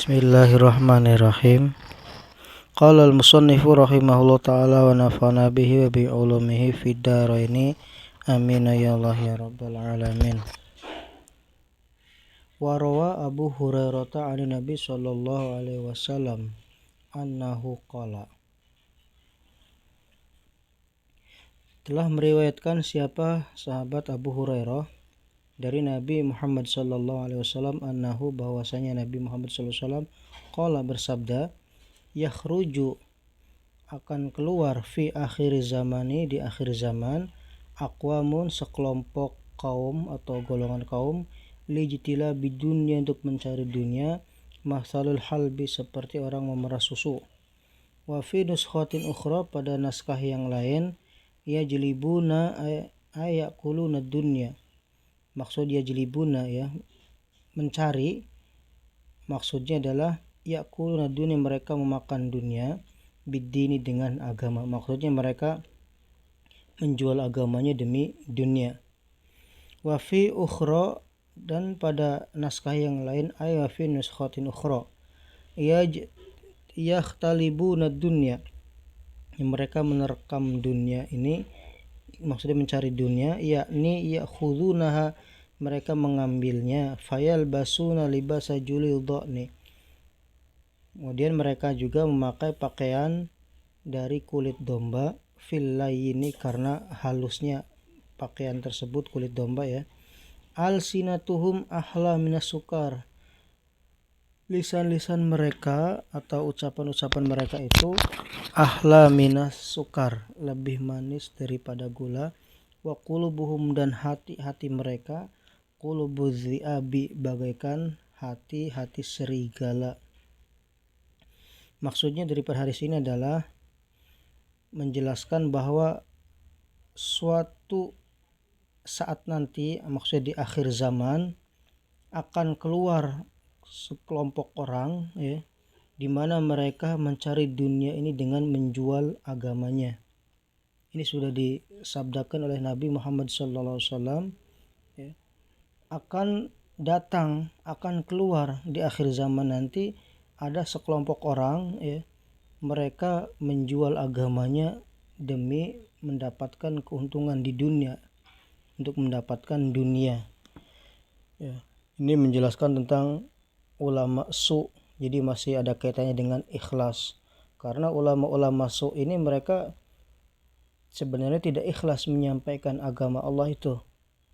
Bismillahirrahmanirrahim. Qala al-musannifu rahimahullah ta'ala wa nafa'ana bihi wa bi ulumihi fid dharaini amin ya Allah ya rabbal alamin. Wa rawa Abu Hurairah 'an Nabi sallallahu alaihi wasallam annahu qala. Telah meriwayatkan siapa sahabat Abu Hurairah dari Nabi Muhammad sallallahu alaihi wasallam annahu, bahwasanya Nabi Muhammad sallallahu alaihi wasallam qala, bersabda, yakhruju, akan keluar, fi akhir zamani, di akhir zaman, aqwamun, sekelompok kaum atau golongan kaum, lijtila bidunya, untuk mencari dunia, masalul halbi, seperti orang memerah susu. Wa fi nuskhatin ukhra, pada naskah yang lain, yajlibuna ayakuluna dunya. Maksud yajlibuna, ya, mencari, maksudnya adalah yakuluna dunya, mereka memakan dunia, bidini, dengan agama. Maksudnya mereka menjual agamanya demi dunia. Wa fi ukhra, dan pada naskah yang lain, ay wa fi nuskhatin ukhra, yakhtalibuna dunya, mereka menerkam dunia ini, maksudnya mencari dunia, yakni yakhudunaha, mereka mengambilnya, fayal basuna libasa julil dha'ni, kemudian mereka juga memakai pakaian dari kulit domba, fillayini, karena halusnya pakaian tersebut, kulit domba, ya. Alsinatuhum ahla minas sukar, lisan-lisan mereka atau ucapan-ucapan mereka itu ahla minas sukar, lebih manis daripada gula. Wa qulubuhum, dan hati-hati mereka, qulubuz zi'abi, bagaikan hati-hati serigala. Maksudnya daripada hadis ini adalah menjelaskan bahwa suatu saat nanti, maksudnya di akhir zaman, akan keluar sekelompok orang, ya, di mana mereka mencari dunia ini dengan menjual agamanya. Ini sudah disabdakan oleh Nabi Muhammad SAW, ya, akan datang, akan keluar di akhir zaman nanti ada sekelompok orang, ya, mereka menjual agamanya demi mendapatkan keuntungan di dunia, untuk mendapatkan dunia, ya. Ini menjelaskan tentang ulama su, jadi masih ada kaitannya dengan ikhlas, karena ulama-ulama su ini mereka sebenarnya tidak ikhlas menyampaikan agama Allah itu,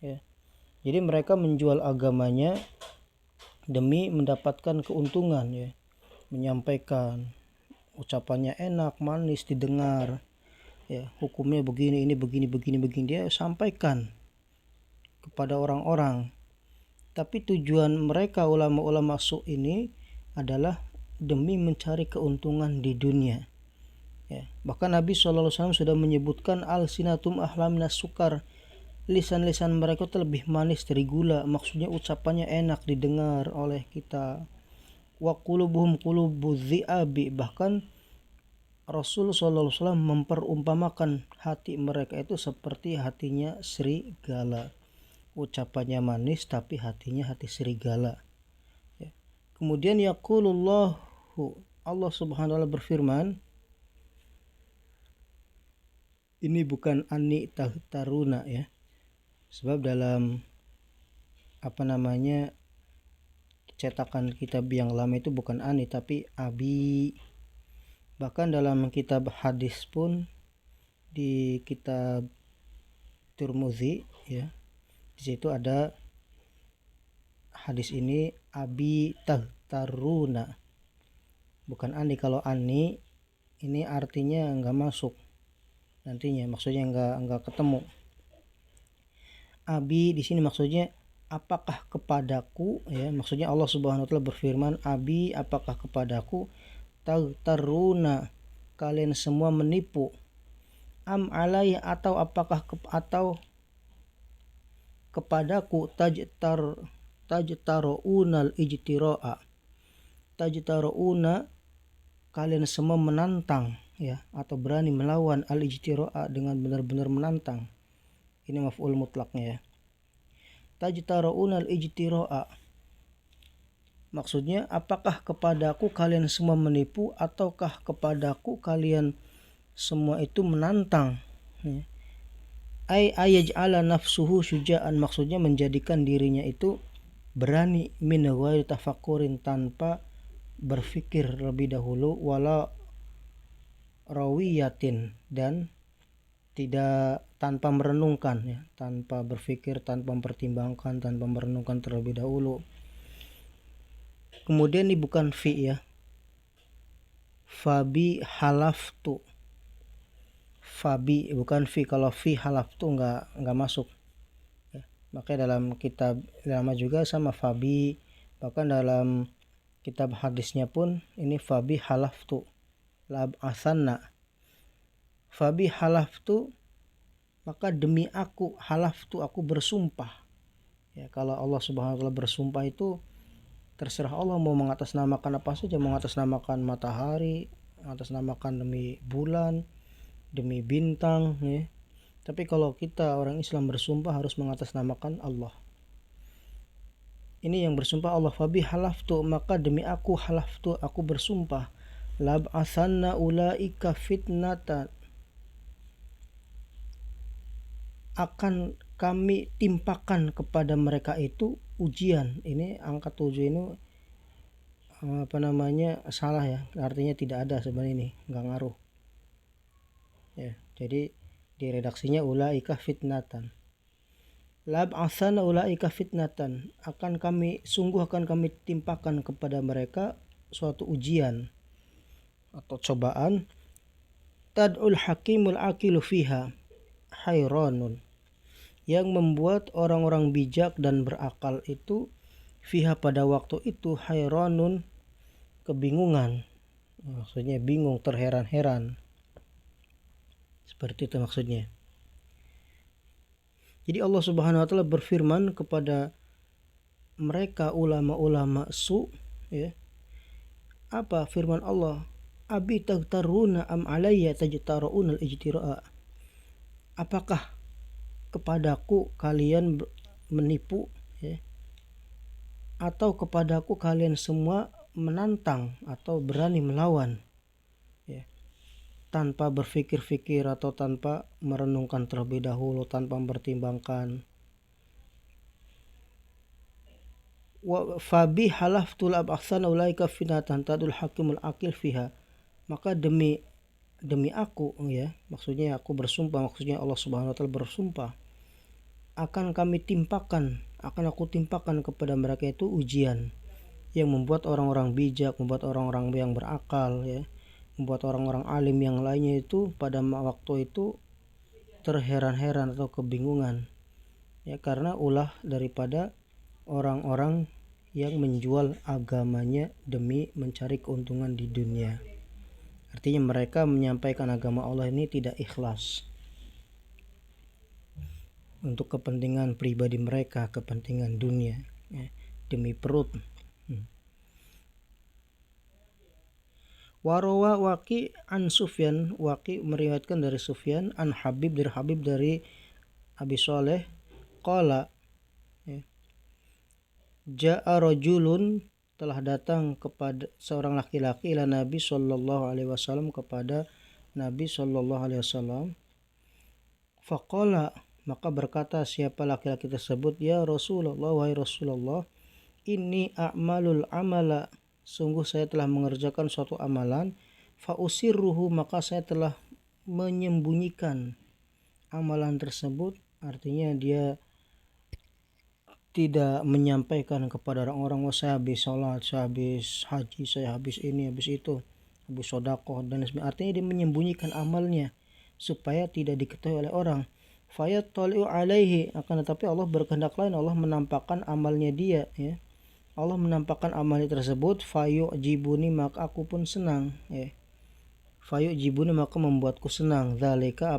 ya. Jadi mereka menjual agamanya demi mendapatkan keuntungan, ya, menyampaikan ucapannya enak, manis didengar, ya, hukumnya begini, ini begini, dia sampaikan kepada orang-orang. Tapi tujuan mereka ulama-ulama su ini adalah demi mencari keuntungan di dunia, ya. Bahkan Nabi SAW sudah menyebutkan alsinatum ahla minas sukar, lisan-lisan mereka itu lebih manis dari gula, maksudnya ucapannya enak didengar oleh kita. Wa qulubuhum qulubuz zi'abi, bahkan Rasul SAW memperumpamakan hati mereka itu seperti hatinya serigala. Ucapannya manis tapi hatinya hati serigala, ya. Kemudian yaqulullahu, Allah Subhanahu wa ta'ala berfirman, ini bukan ani taruna, ya. Sebab dalam cetakan kitab yang lama itu bukan ani tapi abi. Bahkan dalam kitab hadis pun, di kitab Tirmidzi, ya, di situ ada hadis ini abi taruna, bukan ani. Kalau ani ini artinya enggak masuk nantinya, maksudnya enggak ketemu. Abi di sini maksudnya apakah kepadaku, ya, maksudnya Allah Subhanahu wa taala berfirman, abi, apakah kepadaku, taruna, kalian semua menipu, am alai, atau apakah atau kepadaku, tajtaru'unal ijtira'a, tajtaru'una, kalian semua menantang, ya, atau berani melawan, al ijtira'a, dengan benar-benar menantang. Ini maf'ul mutlaknya, ya. Tajtaru'unal ijtira'a, Maksudnya, apakah kepadaku kalian semua menipu ataukah kepadaku kalian semua itu menantang? Ayaj'ala nafsuhu syuja'an, maksudnya menjadikan dirinya itu berani, min ghairi tafakkurin, tanpa berfikir lebih dahulu, wala rawiyatin, dan tidak tanpa merenungkan, ya, tanpa berpikir, tanpa mempertimbangkan, tanpa merenungkan terlebih dahulu. Kemudian ini bukan fi, ya, fabi halaftu, fabi bukan fi. Kalau fi halaftu nggak masuk, ya. Makanya dalam kitab lama juga sama fabi, bahkan dalam kitab hadisnya pun ini fabi halaftu lab asanna, fabi halaftu, maka demi aku, halaftu, aku bersumpah. Ya, kalau Allah Subhanahu wa taala bersumpah itu terserah Allah mau mengatasnamakan apa saja, mau mengatasnamakan matahari, mengatasnamakan demi bulan, demi bintang, ya. Tapi kalau kita orang Islam bersumpah harus mengatasnamakan Allah. Ini yang bersumpah Allah, fabi halaftu, maka demi aku, halaftu, aku bersumpah, lab asanna ulaika fitnatan, akan kami timpakan kepada mereka itu ujian. Ini angka 7 ini salah, ya, artinya tidak ada sebenarnya, ini nggak ngaruh, ya. Jadi di redaksinya ulaika fitnatan, lab asana ulaika fitnatan, akan kami timpakan kepada mereka suatu ujian atau cobaan, tad'ul hakimul aqilu fiha hayranun, yang membuat orang-orang bijak dan berakal itu fiha pada waktu itu hayranun, kebingungan, maksudnya bingung, terheran-heran, seperti itu maksudnya. Jadi Allah Subhanahu wa taala berfirman kepada mereka ulama-ulama su, ya. Apa firman Allah? Abi tagtaruna am alayya tajtaruna al-ijtira'a, apakah kepadaku kalian menipu, ya, atau kepadaku kalian semua menantang atau berani melawan, ya, tanpa berfikir-fikir atau tanpa merenungkan terlebih dahulu, tanpa mempertimbangkan. Wa fabi halaftul ab'asan ulaika finatan tadul hakimul akil fiha, maka demi aku, ya, maksudnya aku bersumpah, maksudnya Allah Subhanahu wa taala bersumpah, akan aku timpakan kepada mereka itu ujian yang membuat orang-orang bijak, membuat orang-orang yang berakal, ya, membuat orang-orang alim yang lainnya itu pada waktu itu terheran-heran atau kebingungan, ya, karena ulah daripada orang-orang yang menjual agamanya demi mencari keuntungan di dunia. Artinya mereka menyampaikan agama Allah ini tidak ikhlas untuk kepentingan pribadi mereka, kepentingan dunia, ya, demi perut. Warawa Waqi an Sufyan, Waqi meriwayatkan dari Sufyan, an Habib dari Abi Saleh, qala, ya, ja'a rajulun, telah datang kepada seorang laki-laki, ila Nabi sallallahu alaihi wasallam, kepada Nabi sallallahu alaihi wasallam, faqala, maka berkata siapa laki-laki tersebut, ya Rasulullah, wahai Rasulullah, inni a'malul amala, sungguh saya telah mengerjakan suatu amalan, fa usirruhu, maka saya telah menyembunyikan amalan tersebut. Artinya dia tidak menyampaikan kepada orang-orang, saya habis sholat, saya habis haji, saya habis ini, habis itu, habis sedekah dan sebagainya. Artinya dia menyembunyikan amalnya supaya tidak diketahui oleh orang. Fayattali'u alaihi, akan tetapi Allah berkehendak lain, Allah menampakkan amalnya dia, ya. Allah menampakkan amalnya tersebut, fayu'jibuni, maka aku pun senang, ya. Fayu'jibuni, maka membuatku senang, dzalika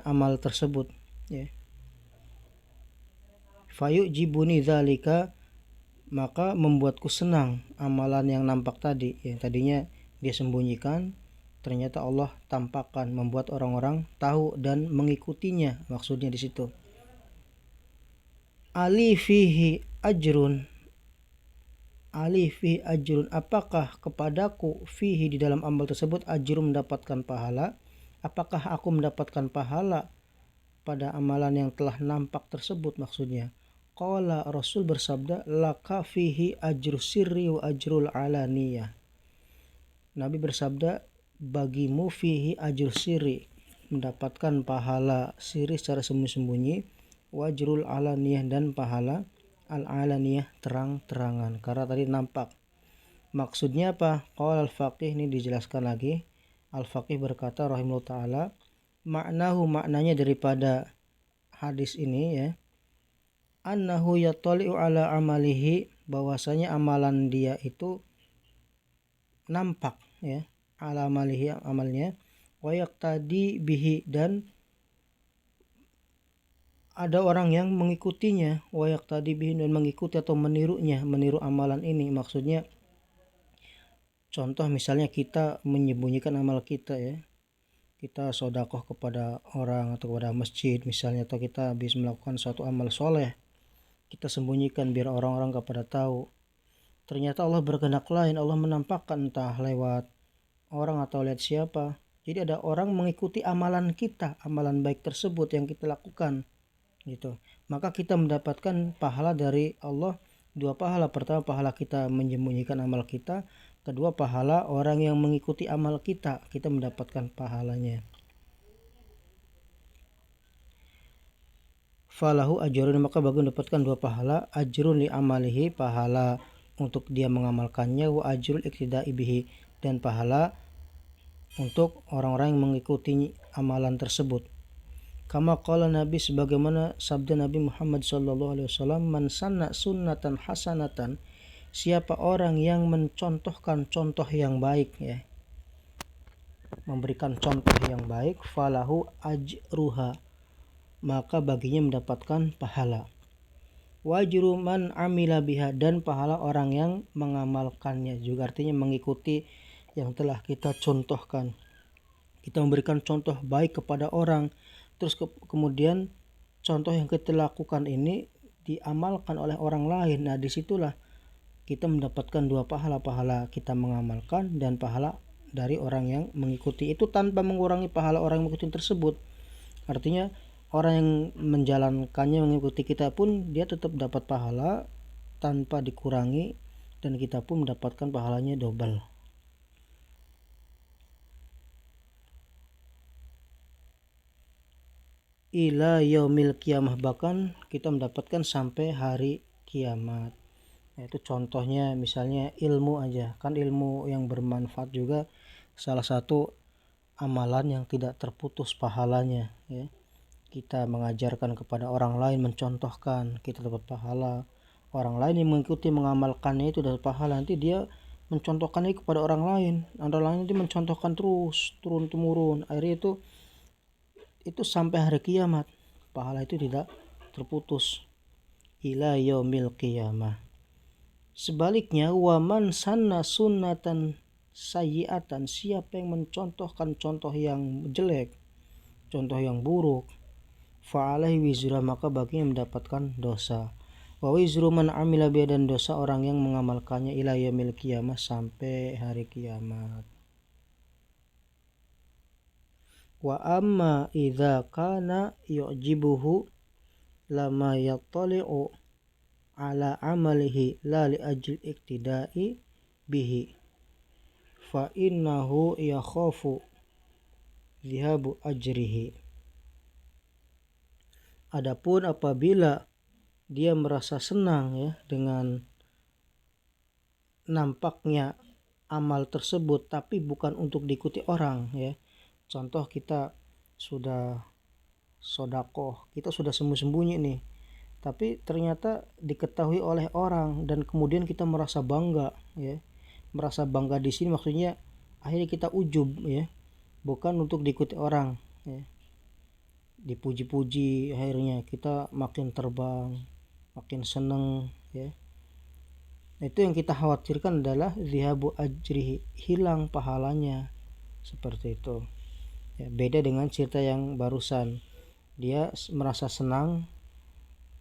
amal tersebut, ya. Fayu'jibuni dzalika, maka membuatku senang amalan yang nampak tadi, yang tadinya dia sembunyikan, ternyata Allah tampakkan, membuat orang-orang tahu dan mengikutinya, maksudnya di situ. Ali fihi ajrun, ali fihi ajrun, apakah kepadaku fihi di dalam amal tersebut ajrun mendapatkan pahala, apakah aku mendapatkan pahala pada amalan yang telah nampak tersebut maksudnya. Qala, Rasul bersabda, laka fihi ajru sirri wa ajrul alaniyah. Nabi bersabda, bagimu fihi ajru sirri, mendapatkan pahala siri secara sembunyi-sembunyi, wajrul alaniyah dan pahala al-alaniyah terang-terangan, karena tadi nampak. Maksudnya apa? Qala al-faqih, ini dijelaskan lagi. Al-faqih berkata rahimahullah ta'ala, maknanya daripada hadis ini ya, annahu yattali'u ala amalihi, bahwasanya amalan dia itu nampak ya, ala amalihi amalnya, wa yaqtadi bihi, dan ada orang yang mengikutinya, wa yaqtadi bihi, dan mengikuti atau menirunya, meniru amalan ini. Maksudnya contoh misalnya kita menyembunyikan amal kita ya, kita sodakoh kepada orang atau kepada masjid misalnya, atau kita habis melakukan suatu amal soleh, kita sembunyikan biar orang-orang gak pada tahu. Ternyata Allah berkehendak lain, Allah menampakkan entah lewat orang atau lihat siapa. Jadi ada orang mengikuti amalan kita, amalan baik tersebut yang kita lakukan gitu. Maka kita mendapatkan pahala dari Allah, dua pahala. Pertama, pahala kita menyembunyikan amal kita. Kedua, pahala orang yang mengikuti amal kita mendapatkan pahalanya. Falahu ajrun, maka bagi mendapatkan dua pahala, ajrun li amalihi, pahala untuk dia mengamalkannya, wa ajrul iqtida'i bihi, dan pahala untuk orang-orang yang mengikuti amalan tersebut. Kama qala Nabi, sebagaimana sabda Nabi Muhammad sallallahu alaihi wasallam, man sanna sunnatan hasanatan, siapa orang yang mencontohkan contoh yang baik ya, memberikan contoh yang baik, falahu ajruha, maka baginya mendapatkan pahala. Wajru man amila biha, dan pahala orang yang mengamalkannya juga, artinya mengikuti yang telah kita contohkan. Kita memberikan contoh baik kepada orang, terus kemudian contoh yang kita lakukan ini diamalkan oleh orang lain. Nah, disitulah kita mendapatkan dua pahala, pahala kita mengamalkan dan pahala dari orang yang mengikuti, itu tanpa mengurangi pahala orang yang mengikuti tersebut. Artinya orang yang menjalankannya, mengikuti kita pun dia tetap dapat pahala tanpa dikurangi, dan kita pun mendapatkan pahalanya double. Ila yaumil qiyamah, bahkan kita mendapatkan sampai hari kiamat. Itu contohnya misalnya ilmu aja, kan ilmu yang bermanfaat juga salah satu amalan yang tidak terputus pahalanya ya. Kita mengajarkan kepada orang lain, mencontohkan, kita dapat pahala. Orang lain yang mengikuti mengamalkannya itu dapat pahala. Nanti dia mencontohkannya kepada orang lain, orang lain itu mencontohkan terus turun temurun, akhirnya itu sampai hari kiamat pahala itu tidak terputus ila yaumil qiyamah. Sebaliknya, waman sanna sunnatan sayyi'atan, siapa yang mencontohkan contoh yang jelek, contoh yang buruk, fa'alaihi wizra, maka baginya mendapatkan dosa. Wa wizru man amila bihi, dan dosa orang yang mengamalkannya ila yaumil qiyamah, sampai hari kiamat. Wa amma idza kana yu'jibuhu lama yattali'u ala amalihi la li ajli iktida'i bihi fa innahu yakhafu dhihabu ajrihi. Adapun apabila dia merasa senang ya dengan nampaknya amal tersebut, tapi bukan untuk diikuti orang ya. Contoh, kita sudah sodakoh, kita sudah sembunyi-sembunyi nih, tapi ternyata diketahui oleh orang dan kemudian kita merasa bangga ya. Merasa bangga di sini maksudnya akhirnya kita ujub ya, bukan untuk diikuti orang ya. Dipuji-puji, akhirnya kita makin terbang, makin seneng ya. Itu yang kita khawatirkan adalah dhihabu ajrihi, hilang pahalanya, seperti itu ya. Beda dengan cerita yang barusan, dia merasa senang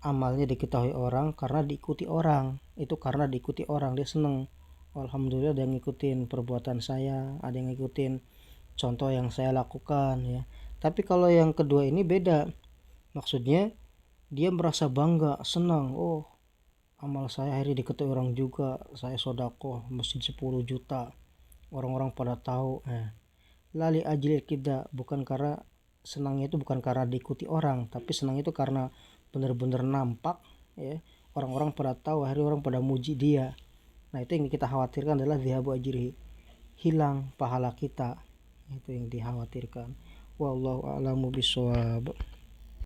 amalnya diketahui orang karena diikuti orang, itu karena diikuti orang dia seneng, alhamdulillah ada yang ngikutin perbuatan saya, ada yang ngikutin contoh yang saya lakukan ya. Tapi kalau yang kedua ini beda, maksudnya dia merasa bangga, senang, oh amal saya akhirnya diketahui orang juga, saya sodako masjid 10 juta, orang-orang pada tahu. Lali ajli kita, bukan karena senangnya itu bukan karena diikuti orang, tapi senang itu karena benar-benar nampak ya, orang-orang pada tahu, akhirnya orang pada muji dia. Nah itu yang kita khawatirkan adalah dhihabu ajrihi, hilang pahala kita, itu yang dikhawatirkan. Wallahu a'lamu bishawab.